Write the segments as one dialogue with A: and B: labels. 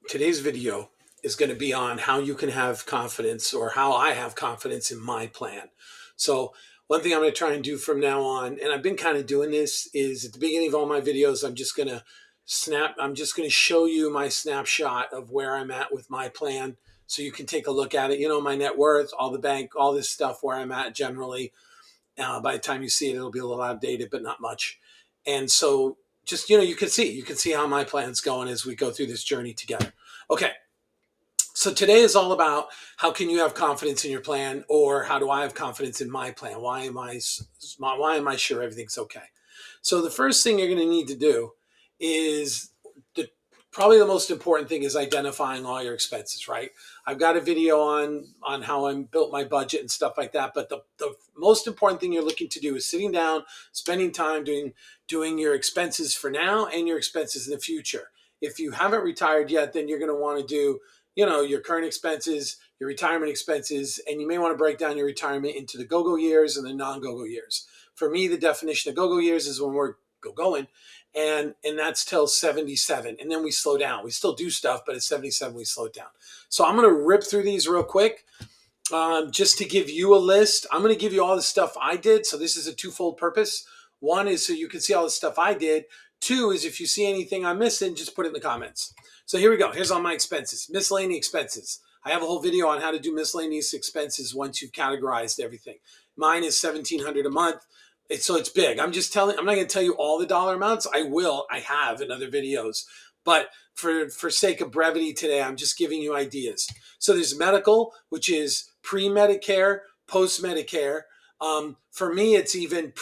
A: Today's video is going to be on how you can have confidence, or how I have confidence in my plan. So one thing I'm going to try and do from now on, and I've been kind of doing this, is at the beginning of all my videos, I'm just going to show you my snapshot of where I'm at with my plan. So you can take a look at it, my net worth, all the bank, all this stuff, where I'm at generally. By the time you see it, it'll be a little outdated, but not much. And so just, you can see how my plan's going as we go through this journey together. Okay. So today is all about how can you have confidence in your plan, or how do I have confidence in my plan? Why am I sure everything's okay? So the first thing you're going to need to do is the, probably the most important thing is identifying all your expenses, right? I've got a video on how I built my budget and stuff like that. But the most important thing you're looking to do is sitting down, spending time doing your expenses for now and your expenses in the future. If you haven't retired yet, then you're going to want to do your current expenses, your retirement expenses, and you may want to break down your retirement into the go-go years and the non-go-go years. For me, the definition of go-go years is when we're going, and that's till 77, and then we slow down. We still do stuff, but at 77 we slow it down. So I'm going to rip through these real quick, just to give you a list. I'm going to give you all the stuff I did. So this is a twofold purpose. One is so you can see all the stuff I did. Two is if you see anything I'm missing, just put it in the comments. So here we go. Here's all my expenses. Miscellaneous expenses. I have a whole video on how to do miscellaneous expenses once you've categorized everything. Mine is $1,700 a month. So it's big. I'm not going to tell you all the dollar amounts. I have in other videos. But for sake of brevity today, I'm just giving you ideas. So there's medical, which is pre-Medicare, post-Medicare. For me, it's even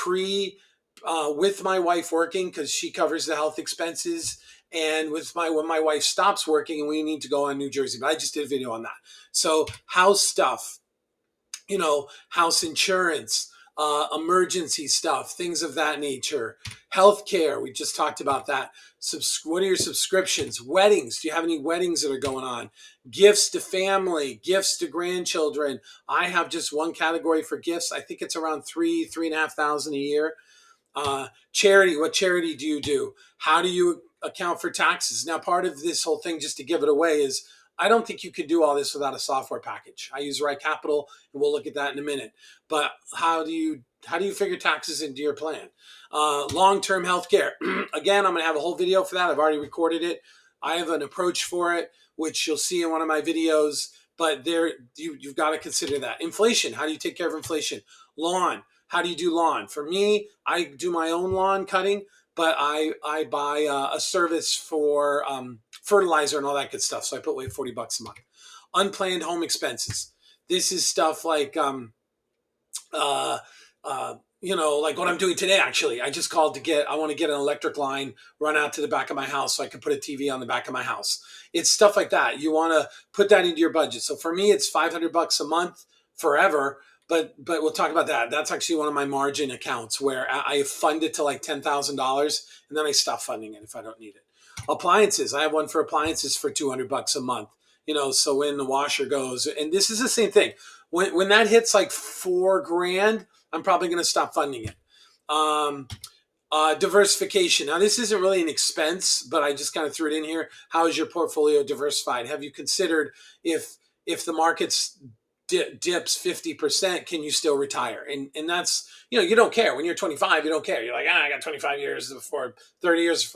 A: with my wife working, because she covers the health expenses, and when my wife stops working and we need to go on New Jersey. But I just did a video on that. So house stuff, house insurance, emergency stuff, things of that nature. Healthcare, we just talked about that. What are your subscriptions? Weddings, do you have any weddings that are going on? Gifts to family, gifts to grandchildren. I have just one category for gifts. I think it's around $3,500 a year. Charity, what charity do you do? How do you account for taxes? Now, part of this whole thing, just to give it away, is I don't think you could do all this without a software package. I use Right Capital, and we'll look at that in a minute. But how do you figure taxes into your plan? Long-term health care. Again, I'm going to have a whole video for that. I've already recorded it. I have an approach for it, which you'll see in one of my videos. But you've got to consider that. Inflation. How do you take care of inflation? Lawn. How do you do lawn? For me, I do my own lawn cutting, but I buy a service for fertilizer and all that good stuff. So I put away $40 a month. Unplanned home expenses. This is stuff like like what I'm doing today. Actually, I just called I want to get an electric line run out to the back of my house so I can put a TV on the back of my house. It's stuff like that. You want to put that into your budget. So for me, it's $500 a month forever. But we'll talk about that. That's actually one of my margin accounts where I fund it to like $10,000, and then I stop funding it if I don't need it. Appliances. I have one for appliances for $200 a month. So when the washer goes, and this is the same thing. When that hits like $4,000, I'm probably going to stop funding it. Diversification. Now, this isn't really an expense, but I just kind of threw it in here. How is your portfolio diversified? Have you considered if the market's dips 50%, can you still retire? And that's, you don't care. When you're 25, you don't care. You're like, I got 30 years before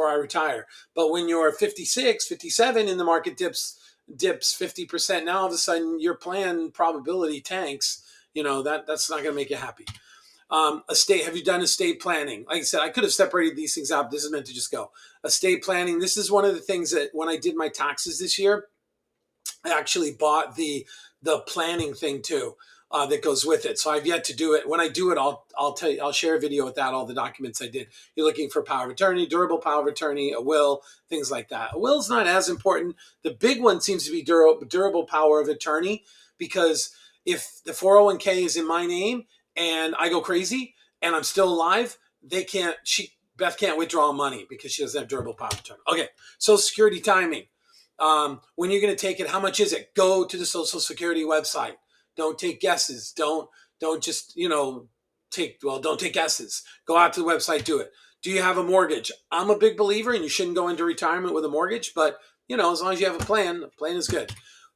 A: I retire. But when you're 56, 57 and the market dips 50%, now all of a sudden your plan probability tanks. That's not going to make you happy. Have you done estate planning? Like I said, I could have separated these things out. This is meant to just go. Estate planning. This is one of the things that when I did my taxes this year, I actually bought the planning thing too, that goes with it. So I've yet to do it. When I do it, I'll tell you, I'll share a video with that, all the documents I did. You're looking for power of attorney, durable power of attorney, a will, things like that. A will's not as important. The big one seems to be durable power of attorney, because if the 401k is in my name and I go crazy and I'm still alive, Beth can't withdraw money because she doesn't have durable power of attorney. Okay, Social Security timing. When you're going to take it, how much is it? Go to the Social Security website. Don't take guesses. Don't just, don't take guesses. Go out to the website, do it. Do you have a mortgage? I'm a big believer, and you shouldn't go into retirement with a mortgage, but as long as you have a plan, the plan is good.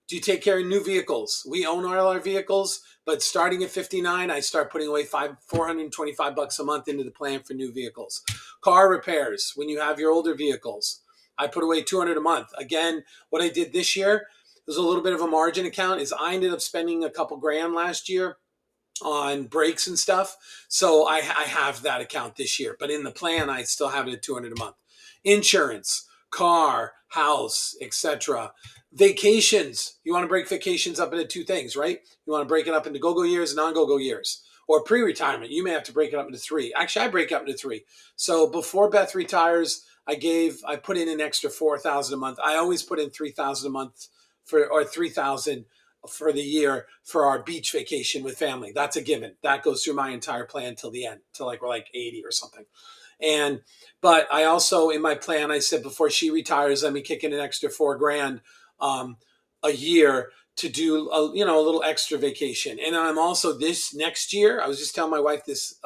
A: Do you take care of new vehicles? We own all our vehicles, but starting at 59, I start putting away $425 a month into the plan for new vehicles. Car repairs, when you have your older vehicles, I put away 200 a month. Again, what I did this year, there's a little bit of a margin account, is I ended up spending a couple grand last year on brakes and stuff. So I have that account this year, but in the plan, I still have it at 200 a month. Insurance, car, house, etc. Vacations. You want to break vacations up into two things, right? You want to break it up into go-go years and non-go-go years. Or pre-retirement, you may have to break it up into three. Actually, I break it up into three. So before Beth retires, I put in an extra $4,000 a month. I always put in $3,000 a month or $3,000 for the year for our beach vacation with family. That's a given. That goes through my entire plan till the end, till we're like 80 or something. But I also, in my plan, I said before she retires, let me kick in an extra 4 grand a year to do a little extra vacation. And I'm also, this next year, I was just telling my wife this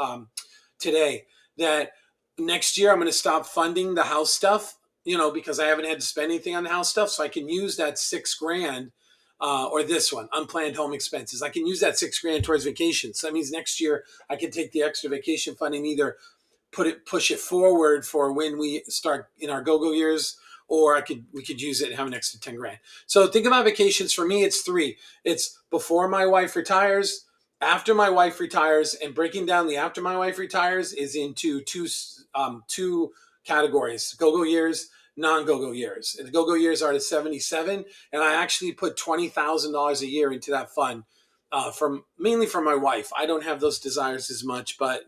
A: today, that next year I'm going to stop funding the house stuff, because I haven't had to spend anything on the house stuff. So I can use that 6 grand or this one, unplanned home expenses. I can use that 6 grand towards vacations. So that means next year I can take the extra vacation fund and either push it forward for when we start in our go-go years, or we could use it and have an extra 10 grand. So think about vacations. For me, it's three. It's before my wife retires, after my wife retires, and breaking down the after my wife retires is into two categories: go-go years, non-go-go years. And the go-go years are to 77, and I actually put $20,000 a year into that fund, mainly for my wife. I don't have those desires as much, but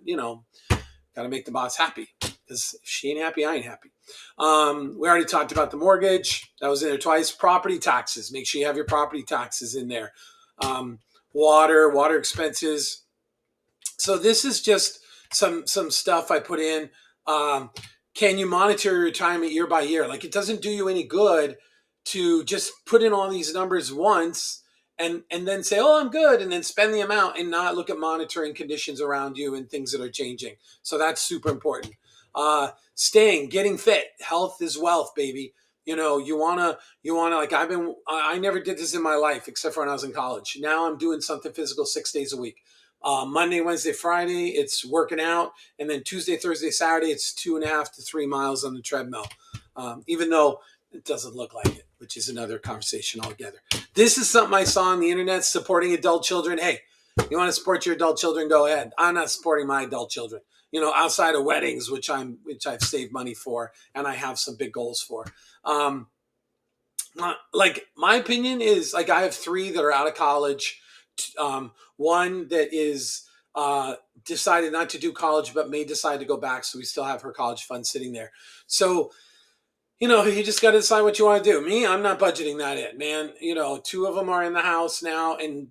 A: got to make the boss happy, because if she ain't happy, I ain't happy. We already talked about the mortgage. That was in there twice. Property taxes. Make sure you have your property taxes in there. Water expenses. So this is just some stuff I put in. Can you monitor your retirement year by year? Like, it doesn't do you any good to just put in all these numbers once and then say, oh, I'm good, and then spend the amount and not look at monitoring conditions around you and things that are changing. So that's super important. Getting fit. Health is wealth, baby. You wanna like I never did this in my life except for when I was in college. Now I'm doing something physical 6 days a week. Monday, Wednesday, Friday, it's working out, and then Tuesday, Thursday, Saturday, it's 2.5 to 3 miles on the treadmill. Even though it doesn't look like it, which is another conversation altogether. This is something I saw on the internet, supporting adult children. Hey, you want to support your adult children? Go ahead. I'm not supporting my adult children. Outside of weddings, which I've saved money for, and I have some big goals for. Like, my opinion is, like, I have 3 that are out of college. One that is decided not to do college, but may decide to go back. So we still have her college fund sitting there. So, you just got to decide what you want to do. Me, I'm not budgeting that in, man. 2 of them are in the house now, and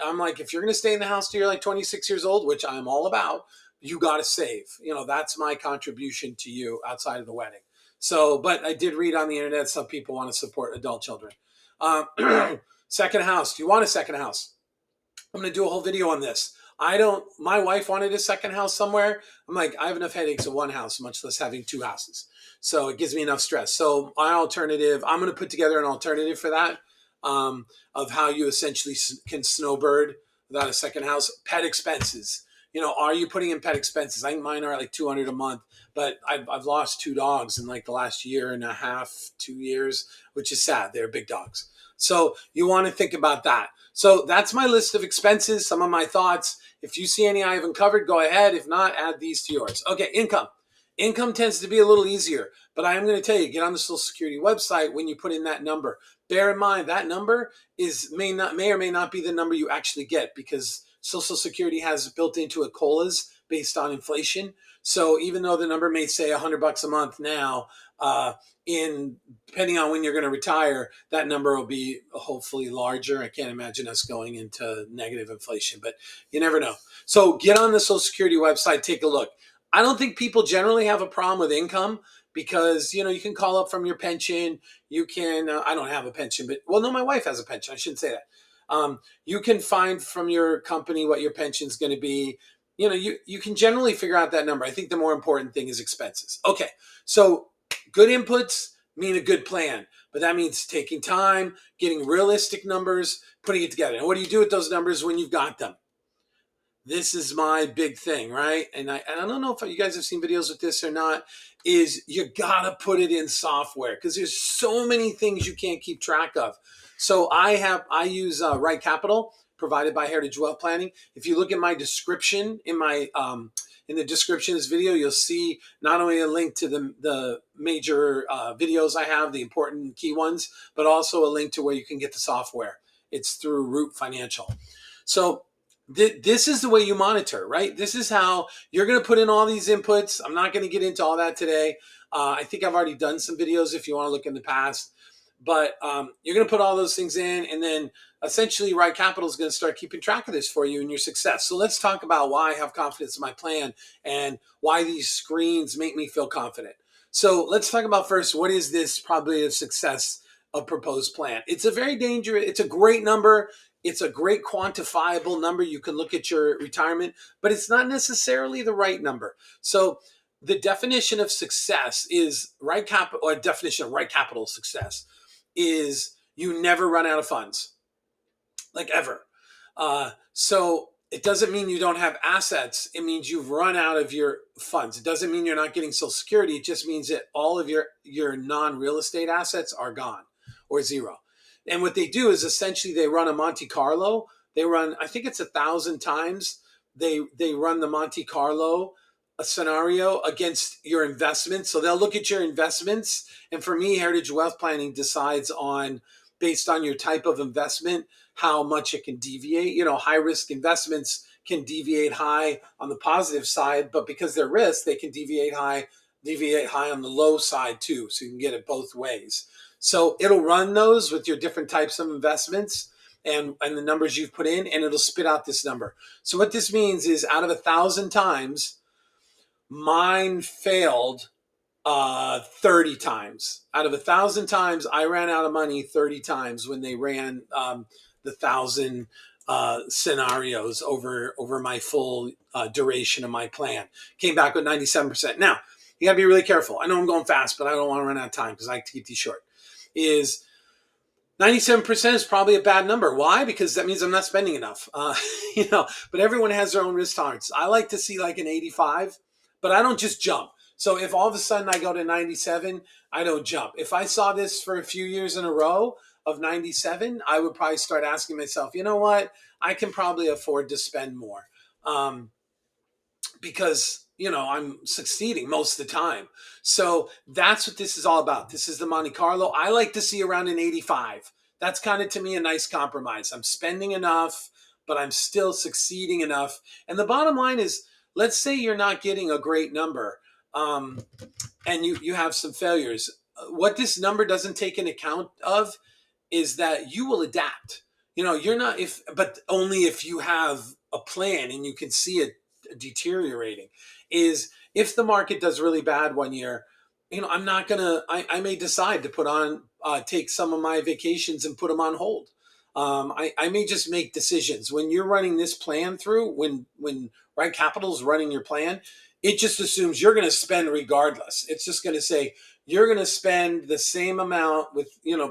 A: I'm like, if you're going to stay in the house till you're like 26 years old, which I'm all about, you got to save. That's my contribution to you outside of the wedding. So, but I did read on the internet, some people want to support adult children. Second house. Do you want a second house? I'm going to do a whole video on this. My wife wanted a second house somewhere. I'm like, I have enough headaches of one house, much less having 2 houses. So it gives me enough stress. So my alternative, I'm going to put together an alternative for that, of how you essentially can snowbird without a second house. Pet expenses. Are you putting in pet expenses? I think mine are like 200 a month, but I've lost 2 dogs in like the last year and a half, 2 years, which is sad. They're big dogs. So you want to think about that. So that's my list of expenses, some of my thoughts. If you see any I haven't covered, go ahead. If not, add these to yours. Okay, income. Income tends to be a little easier, but I am going to tell you, get on the Social Security website when you put in that number. Bear in mind that number may or may not be the number you actually get, because Social Security has built into it COLAs based on inflation. So even though the number may say $100 a month now, depending on when you're going to retire, that number will be hopefully larger. I can't imagine us going into negative inflation, but you never know. So get on the Social Security website, take a look. I don't think people generally have a problem with income, because, you can call up from your pension. You can, I don't have a pension, but, well, no, my wife has a pension. I shouldn't say that. You can find from your company what your pension's going to be. You can generally figure out that number. I think the more important thing is expenses. Okay, so good inputs mean a good plan. But that means taking time, getting realistic numbers, putting it together. And what do you do with those numbers when you've got them? This is my big thing, right? And I don't know if you guys have seen videos with this or not, is you gotta put it in software because there's so many things you can't keep track of. So I use Right Capital provided by Heritage Wealth Planning. If you look at my description in the description of this video, you'll see not only a link to the major videos I have, the important key ones, but also a link to where you can get the software. It's through Root Financial. So this is the way you monitor, right? This is how you're going to put in all these inputs. I'm not going to get into all that today. I think I've already done some videos if you want to look in the past. But you're going to put all those things in, and then essentially Right Capital is going to start keeping track of this for you and your success. So let's talk about why I have confidence in my plan and why these screens make me feel confident. So let's talk about first, what is this probability of success of proposed plan? It's a very dangerous, it's a great number. It's a great quantifiable number. You can look at your retirement, but it's not necessarily the right number. So the definition of success is Right Capital, or definition of Right Capital success is you never run out of funds, like ever. So it doesn't mean you don't have assets. It means you've run out of your funds. It doesn't mean you're not getting Social Security. It just means that all of your non-real estate assets are gone or zero. And what they do is essentially they run a Monte Carlo. They run, I think it's 1,000 times. They run the Monte Carlo a scenario against your investments. So they'll look at your investments. And for me, Heritage Wealth Planning decides on, based on your type of investment, how much it can deviate. You know, high risk investments can deviate high on the positive side, but because they're risk, they can deviate high on the low side too. So you can get it both ways. So it'll run those with your different types of investments and the numbers you've put in, and it'll spit out this number. So what this means is out of 1,000 times, mine failed 30 times. Out of 1,000 times, I ran out of money 30 times when they ran the 1,000 scenarios over my full duration of my plan. Came back with 97%. Now, you got to be really careful. I know I'm going fast, but I don't want to run out of time because I like to keep these short. Is 97% is probably a bad number. Why? Because that means I'm not spending enough. But everyone has their own risk tolerance. I like to see like an 85, but I don't just jump. So if all of a sudden I go to 97, I don't jump. If I saw this for a few years in a row of 97, I would probably start asking myself, you know what? I can probably afford to spend more. Because I'm succeeding most of the time. So that's what this is all about. This is the Monte Carlo. I like to see around an 85. That's kind of, to me, a nice compromise. I'm spending enough, but I'm still succeeding enough. And the bottom line is, let's say you're not getting a great number, and you have some failures. What this number doesn't take into account of is that you will adapt. You're not, but only if you have a plan and you can see it deteriorating. Is if the market does really bad one year, I'm not gonna. I may decide to take some of my vacations and put them on hold. I may just make decisions when you're running this plan through. When Right Capital is running your plan, it just assumes you're going to spend regardless. It's just going to say you're going to spend the same amount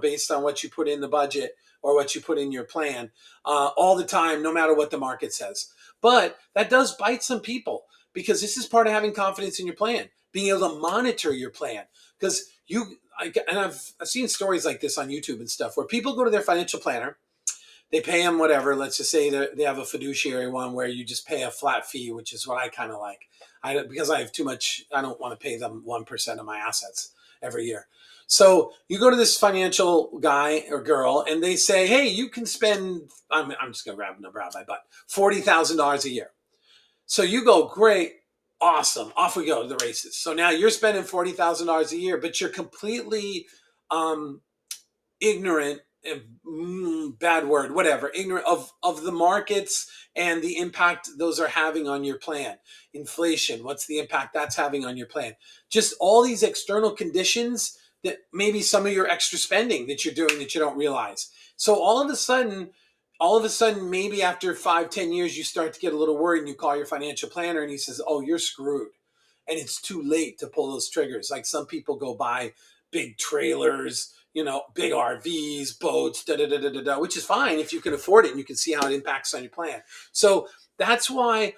A: based on what you put in the budget or what you put in your plan all the time, no matter what the market says. But that does bite some people because this is part of having confidence in your plan, being able to monitor your plan. Because I've seen stories like this on YouTube and stuff where people go to their financial planner, they pay them whatever. Let's just say they have a fiduciary one where you just pay a flat fee, which is what I kind of like. Because I have too much, I don't want to pay them 1% of my assets every year. So you go to this financial guy or girl and they say, hey, you can spend, I'm just going to grab a number out of my butt, $40,000 a year. So you go, great, awesome, off we go to the races. So now you're spending $40,000 a year, but you're completely ignorant, bad word, whatever, ignorant of the markets and the impact those are having on your plan. Inflation, what's the impact that's having on your plan? Just all these external conditions that maybe some of your extra spending that you're doing that you don't realize. So all of a sudden, maybe after 5-10 years, you start to get a little worried and you call your financial planner and he says, oh, you're screwed. And it's too late to pull those triggers. Like some people go buy big trailers, big RVs, boats, which is fine if you can afford it and you can see how it impacts on your plan. So that's why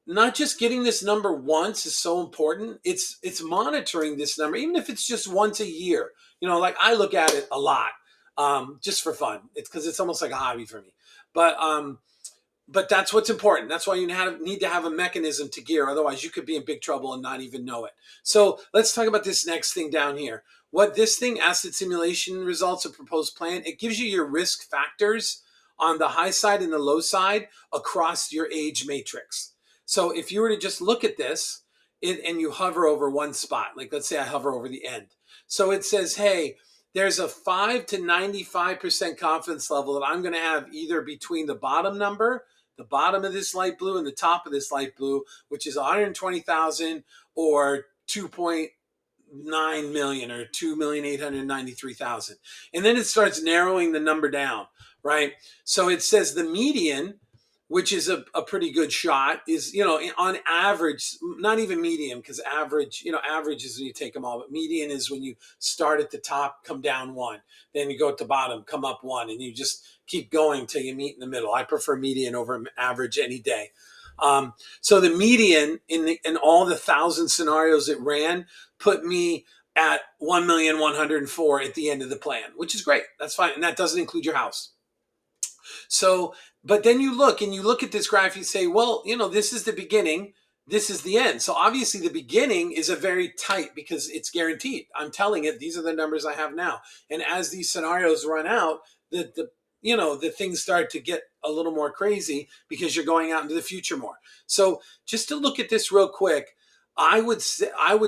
A: not just getting this number once is so important. It's monitoring this number, even if it's just once a year. Like I look at it a lot, just for fun. It's because it's almost like a hobby for me. But that's what's important. That's why you need to have a mechanism to gear. Otherwise, you could be in big trouble and not even know it. So let's talk about this next thing down here. What this thing, asset simulation results of proposed plan, it gives you your risk factors on the high side and the low side across your age matrix. So if you were to just look at this and you hover over one spot, like let's say I hover over the end. So it says, hey, there's a 5 to 95% confidence level that I'm going to have either between the bottom number, the bottom of this light blue, and the top of this light blue, which is 120,000 or 2.9 million or 2,893,000. And then it starts narrowing the number down, right? So it says the median, which is a pretty good shot, is, on average, not even medium, because average is when you take them all, but median is when you start at the top, come down one, then you go at the bottom, come up one, and you just keep going till you meet in the middle. I prefer median over average any day. So the median in all the 1,000 scenarios it ran put me at 1,104,000 at the end of the plan, which is great. That's fine. And that doesn't include your house. So, but then you look at this graph, you say, well, this is the beginning, this is the end. So obviously the beginning is a very tight, because it's guaranteed. I'm telling it, these are the numbers I have now. And as these scenarios run out, the things start to get a little more crazy because you're going out into the future more. So just to look at this real quick, I would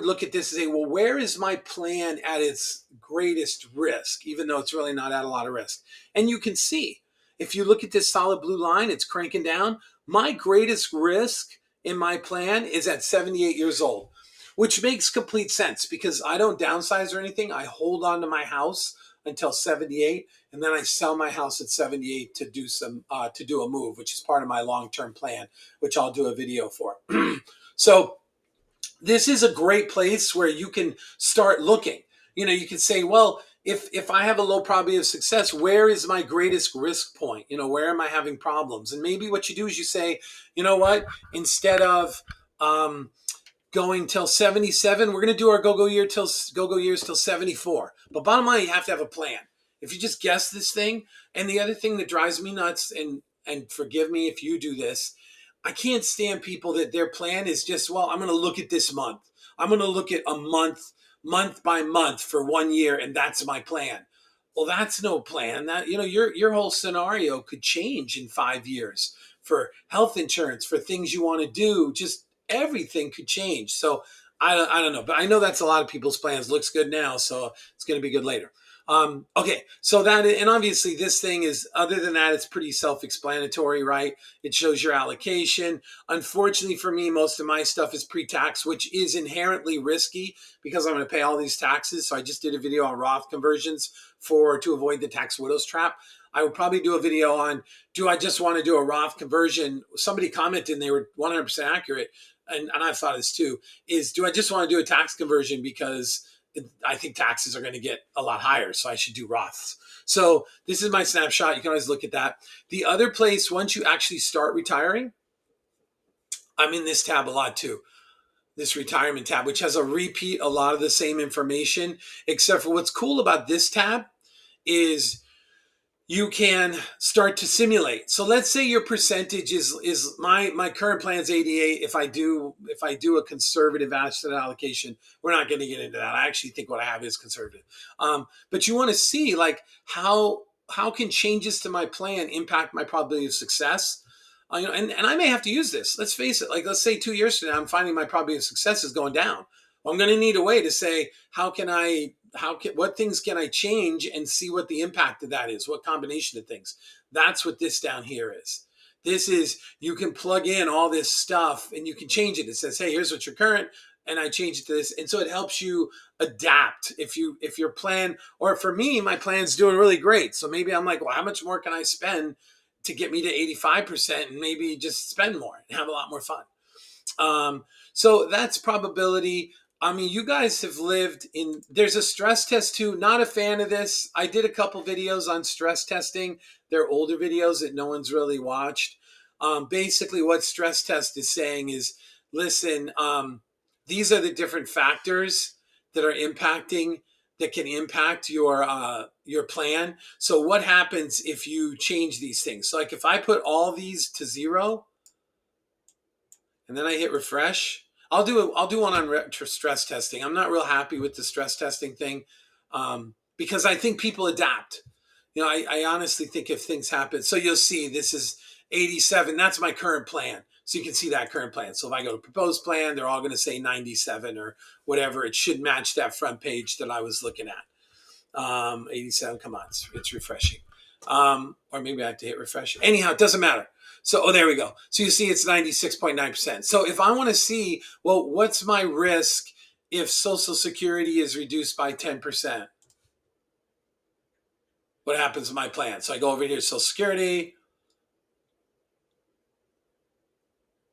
A: look at this and say, well, where is my plan at its greatest risk, even though it's really not at a lot of risk? And you can see, if you look at this solid blue line, it's cranking down. My greatest risk in my plan is at 78 years old, which makes complete sense because I don't downsize or anything. I hold on to my house until 78, and then I sell my house at 78 to do a move, which is part of my long-term plan, which I'll do a video for. So this is a great place where you can start looking. You can say, well, if I have a low probability of success, where is my greatest risk point? Where am I having problems? And maybe what you do is you say, you know what, instead of going till 77, we're going to do our go-go years till 74. But bottom line, you have to have a plan. If you just guess this thing, and the other thing that drives me nuts, and forgive me if you do this, I can't stand people that their plan is just, well, I'm going to look at this month. I'm going to look at a month by month for 1 year, and that's my plan. Well, that's no plan. That your whole scenario could change in 5 years for health insurance, for things you want to do. Just everything could change. So I don't know, but I know that's a lot of people's plans. Looks good now, so it's going to be good later. Okay, so that, and obviously this thing is, other than that, it's pretty self-explanatory, right? It shows your allocation. Unfortunately for me, most of my stuff is pre-tax, which is inherently risky because I'm going to pay all these taxes. So I just did a video on Roth conversions to avoid the tax widow's trap. I would probably do a video on, do I just want to do a Roth conversion? Somebody commented and they were 100% accurate. And I've thought this too, is do I just want to do a tax conversion because I think taxes are going to get a lot higher, so I should do Roths. So this is my snapshot. You can always look at that. The other place, once you actually start retiring, I'm in this tab a lot too, this retirement tab, which has a lot of the same information, except for what's cool about this tab is you can start to simulate. So let's say your percentage is my current plan is 88. If I do a conservative asset allocation, we're not going to get into that. I actually think what I have is conservative. But you want to see like how can changes to my plan impact my probability of success? And I may have to use this. Let's face it. Like let's say 2 years from now, I'm finding my probability of success is going down. Well, I'm going to need a way to say what things can I change and see what the impact of that is, what combination of things. That's what this down here is. This is, you can plug in all this stuff and you can change it. It says, hey, here's what your current, and I change it to this. And so it helps you adapt if your plan, or for me, my plan's doing really great. So maybe I'm like, well, how much more can I spend to get me to 85% and maybe just spend more and have a lot more fun. So that's probability. I mean, you guys have lived in, there's a stress test too. Not a fan of this. I did a couple videos on stress testing. They're older videos that no one's really watched. Basically, what stress test is saying is, listen, these are the different factors that are impacting, that can impact your plan. So what happens if you change these things? So like if I put all these to 0 and then I hit refresh. I'll do one on stress testing. I'm not real happy with the stress testing thing, because I think people adapt. You know, I honestly think if things happen, so you'll see this is 87. That's my current plan. So you can see that current plan. So if I go to proposed plan, they're all going to say 97 or whatever. It should match that front page that I was looking at. 87. Come on, it's refreshing. Or maybe I have to hit refresh. Anyhow, it doesn't matter. So, oh, there we go. So you see it's 96.9%. So if I want to see, well, what's my risk if Social Security is reduced by 10%? What happens to my plan? So I go over here to Social Security.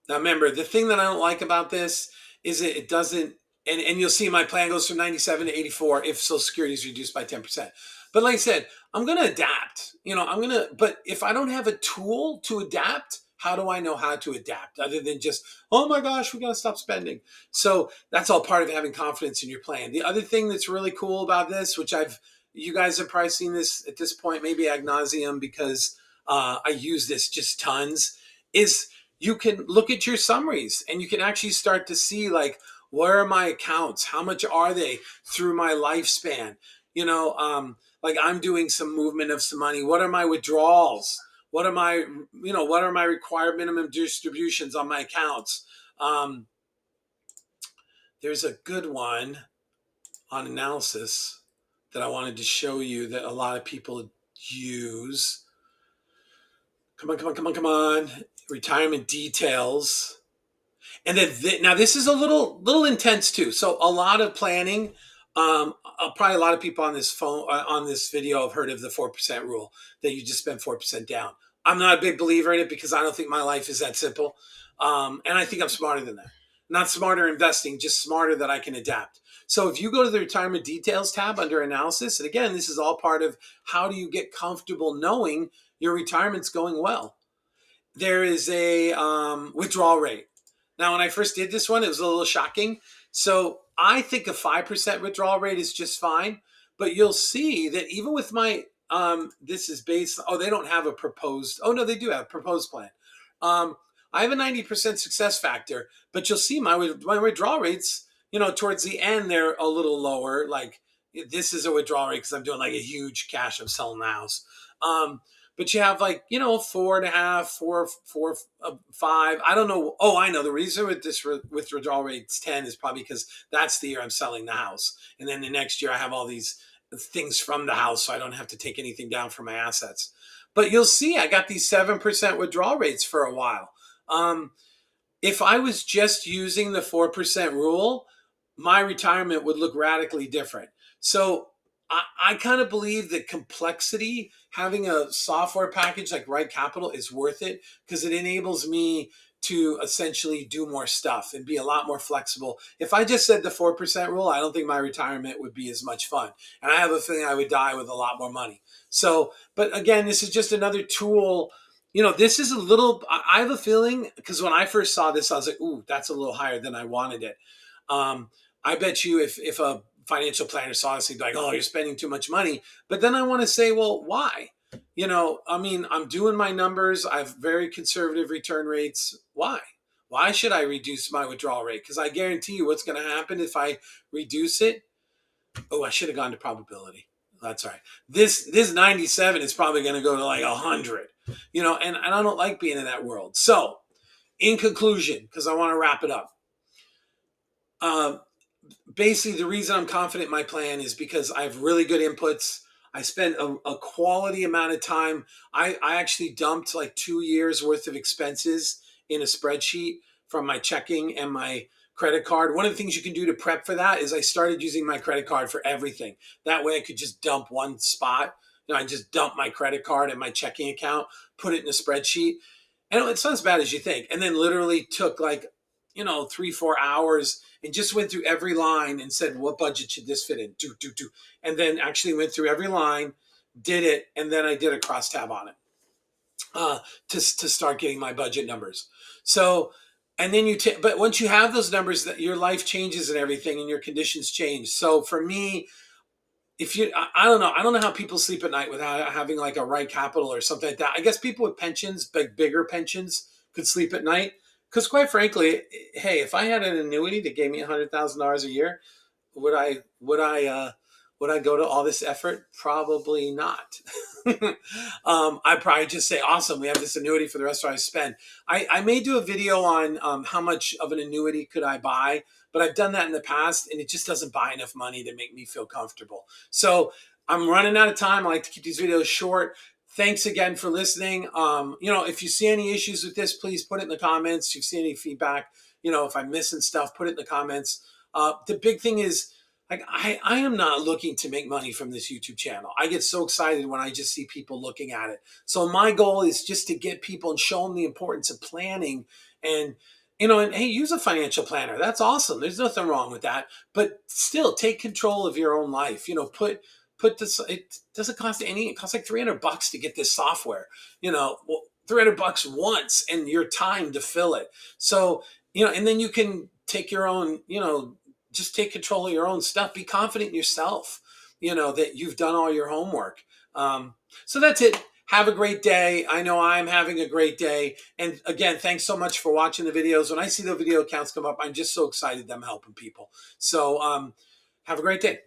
A: Now remember, the thing that I don't like about this is it doesn't, and you'll see my plan goes from 97 to 84 if Social Security is reduced by 10%. But like I said, I'm going to adapt. You know, but if I don't have a tool to adapt, how do I know how to adapt other than just, oh my gosh, we got to stop spending? So that's all part of having confidence in your plan. The other thing that's really cool about this, which you guys have probably seen this at this point, maybe ad nauseum, because I use this just tons, is you can look at your summaries and you can actually start to see like, where are my accounts? How much are they through my lifespan? You know, like I'm doing some movement of some money. What are my withdrawals? What are my required minimum distributions on my accounts? There's a good one on analysis that I wanted to show you that a lot of people use. Come on, come on, come on, come on. Retirement details. And then now this is a little intense too. So a lot of planning. Probably a lot of people on this video have heard of the 4% rule, that you just spend 4% down. I'm not a big believer in it because I don't think my life is that simple, and I think I'm smarter than that. Not smarter investing, just smarter that I can adapt. So if you go to the retirement details tab under analysis, and again, this is all part of how do you get comfortable knowing your retirement's going well. There is a withdrawal rate. Now, when I first did this one, it was a little shocking. So I think a 5% withdrawal rate is just fine. But you'll see that even with my, this is based, oh, they don't have a proposed, oh, no, they do have a proposed plan. I have a 90% success factor, but you'll see my withdrawal rates, towards the end, they're a little lower. Like this is a withdrawal rate because I'm doing like a huge cash, I'm selling the house. But you have like, 4.5, 5. I don't know. Oh, I know the reason with this withdrawal rate's 10 is probably because that's the year I'm selling the house. And then the next year I have all these things from the house, so I don't have to take anything down from my assets. But you'll see I got these 7% withdrawal rates for a while. If I was just using the 4% rule, my retirement would look radically different. So I kind of believe that complexity, having a software package like Right Capital is worth it because it enables me to essentially do more stuff and be a lot more flexible. If I just said the 4% rule, I don't think my retirement would be as much fun. And I have a feeling I would die with a lot more money. So, but again, this is just another tool. This is a little, I have a feeling, because when I first saw this, I was like, ooh, that's a little higher than I wanted it. I bet you if a financial planner saw this, he'd be like, oh, you're spending too much money. But then I want to say, well, why? I'm doing my numbers. I have very conservative return rates. Why? Why should I reduce my withdrawal rate? Because I guarantee you what's going to happen if I reduce it. Oh, I should have gone to probability. That's all right. This 97 is probably going to go to like 100, and I don't like being in that world. So in conclusion, because I want to wrap it up, basically the reason I'm confident in my plan is because I have really good inputs. I spent a quality amount of time. I actually dumped like 2 years worth of expenses in a spreadsheet from my checking and my credit card. One of the things you can do to prep for that is I started using my credit card for everything. That way I could just dump one spot. I just dump my credit card and my checking account, put it in a spreadsheet. And it's not as bad as you think. And then literally took like 3, 4 hours and just went through every line and said, what budget should this fit in? Do. And then actually went through every line, did it, and then I did a crosstab on it uh, to start getting my budget numbers. So, and then but once you have those numbers, that your life changes and everything, and your conditions change. So for me, if you, I don't know how people sleep at night without having like a right capital or something like that. I guess people with pensions, bigger pensions, could sleep at night. Because quite frankly, hey, if I had an annuity that gave me $100,000 a year, would would I go to all this effort? Probably not. I'd probably just say, awesome, we have this annuity for the rest of our spend. I may do a video on how much of an annuity could I buy, but I've done that in the past and it just doesn't buy enough money to make me feel comfortable. So I'm running out of time. I like to keep these videos short. Thanks again for listening. If you see any issues with this, please put it in the comments. If you see any feedback, if I'm missing stuff, put it in the comments. The big thing is, like, I am not looking to make money from this YouTube channel. I get so excited when I just see people looking at it. So my goal is just to get people and show them the importance of planning and, and hey, use a financial planner. That's awesome. There's nothing wrong with that. But still take control of your own life. Put this, it doesn't cost any, it costs like $300 to get this software, well, $300 once and your time to fill it. So, and then you can take your own, just take control of your own stuff. Be confident in yourself, that you've done all your homework. So that's it. Have a great day. I know I'm having a great day. And again, thanks so much for watching the videos. When I see the video counts come up, I'm just so excited that I'm helping people. So have a great day.